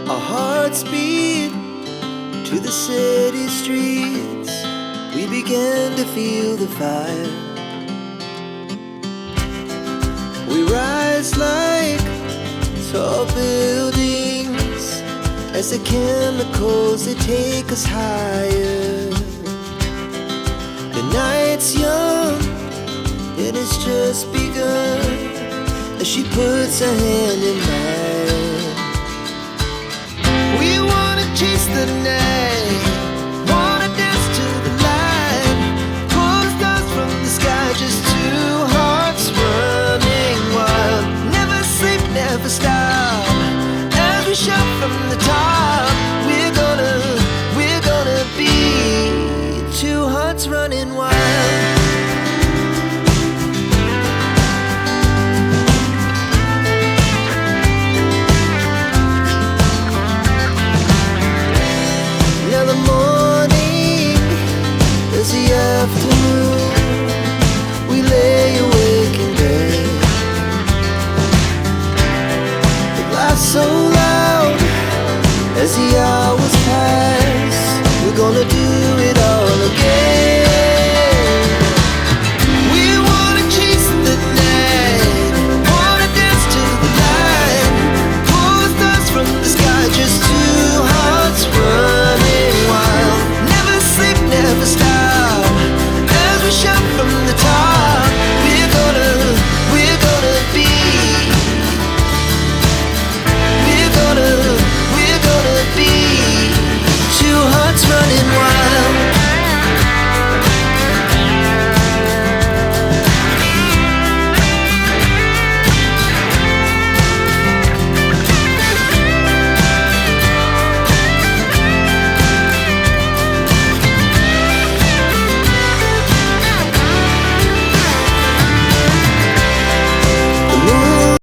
Our hearts beat to the city streets. We began to feel the fire. We rise like tall buildings as the chemicals, they take us higher. The night's young and it's just begun as she puts her hand in mine. We wanna chase the night, wanna dance to the light, pull the stars from the sky, just two hearts running wild. Never sleep, never stop, as we shout from the top. We're gonna be two hearts running wild. Now the morning is the afternoon. We lay awake in bed. The laughs so loud as the hours